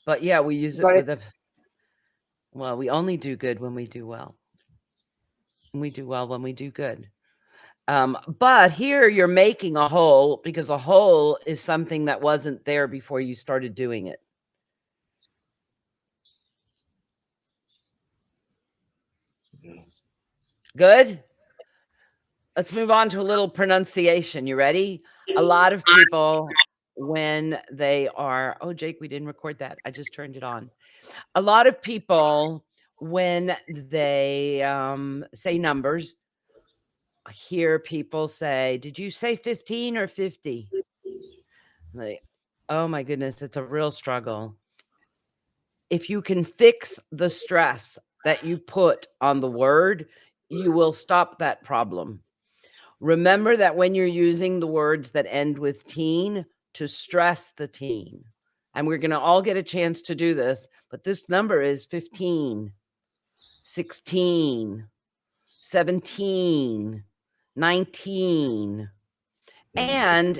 But yeah, we use it Got with it. a well, we only do good when we do well. We do well when we do good. But here you're making a whole because a whole is something that wasn't there before you started doing it. Good? Let's move on to a little pronunciation. You ready? A lot of people, when they are, oh, Jake, we didn't record that. I just turned it on. A lot of people, when they say numbers, I hear people say, did you say 15 or 50? Like, oh my goodness, it's a real struggle. If you can fix the stress that you put on the word, you will stop that problem. Remember that when you're using the words that end with teen, to stress the teen. And we're going to all get a chance to do this, but this number is 15, 16, 17, 19. And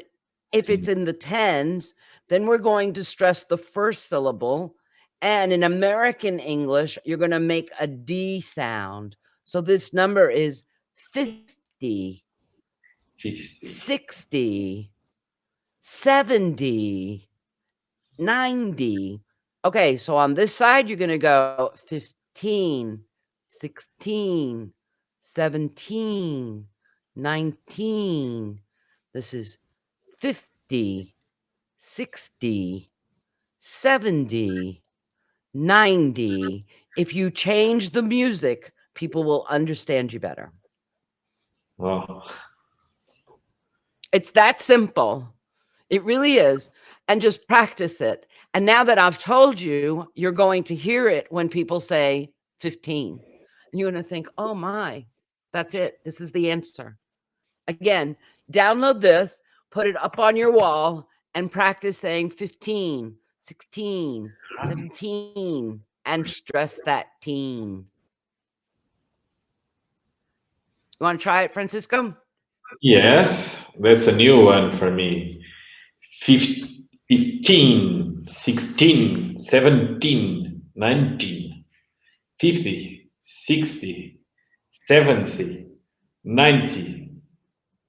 if it's in the tens, then we're going to stress the first syllable. And in American English, you're going to make a D sound. So this number is 50, 50. 60, 70, 90. Okay, so on this side, you're going to go 15, 16, 17, 19. This is 50, 60, 70, 90. If you change the music, people will understand you better. Wow. It's that simple. It really is. And just practice it. And now that I've told you, you're going to hear it when people say 15. And you're going to think, oh my, that's it. This is the answer. Again, download this, put it up on your wall, and practice saying 15, 16, 17, and stress that teen. You want to try it, Francisco? Yes, that's a new one for me. 15, 16, 17, 19, 50, 60, 70, 90.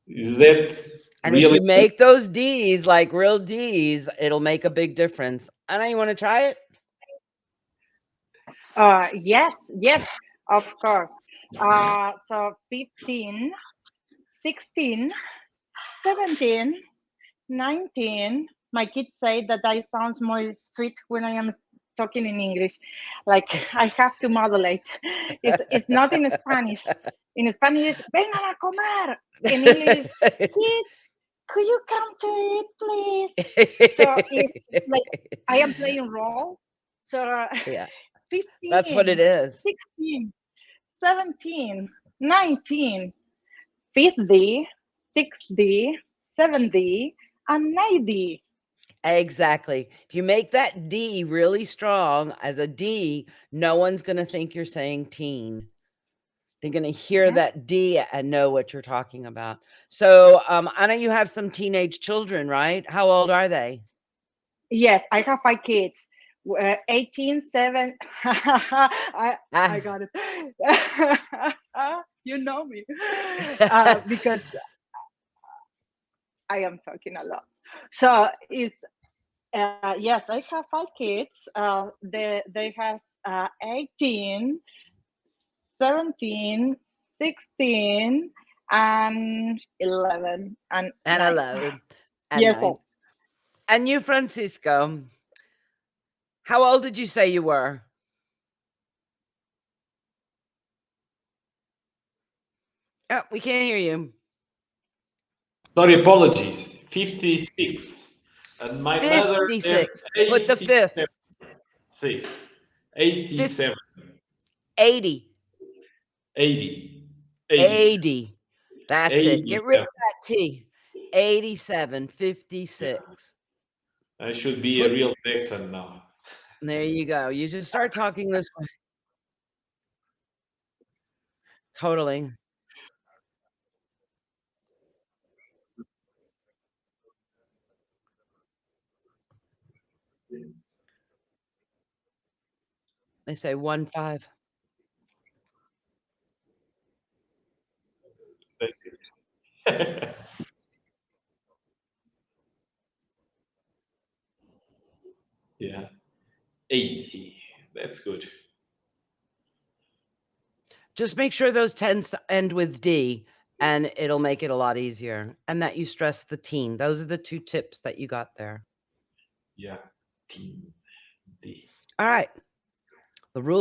Is that And if really? you make those D's like real D's, it'll make a big difference. Anna, you want to try it? Yes, yes, of course. So 15, 16, 17, 19. My kids say that I sound more sweet when I am talking in English. Like I have to modulate. It's not in Spanish. In Spanish, vengan a comer. In English, kids, could you come to eat, please? So it's like I am playing role. So Yeah, that's what it 15, is. 16, 17, 19, 50, 60, 70, and 90. Exactly. If you make that D really strong as a D, no one's going to think you're saying teen. They're going to hear Mhm. that D and know what you're talking about. So, Anna, you have some teenage children, right? How old are they? Yes, I have 5 kids. 18, 7. I Ah. got it. You know me. Because I am talking a lot. So it's yes, I have 5 kids. They have 18, 17, 16, and 11 and And 9 11 and years 9. old. And you, Francisco, how old did you say you were? Oh, we can't hear you. Sorry, apologies. 56. And my mother said 56. Put the fifth. 87. See, 87, 80. 80, 80, 80. That's it. Get rid of 87. that T. 87, Yeah, 56. I should be a Put real Texan now. there you go. You just start talking this way. Totally. They say 1-5. Yeah. 80. That's good. Just make sure those 10s end with D, and it'll make it a lot easier. And that you stress the teen. Those are the 2 tips that you got there. Yeah. Team D. All right. The rule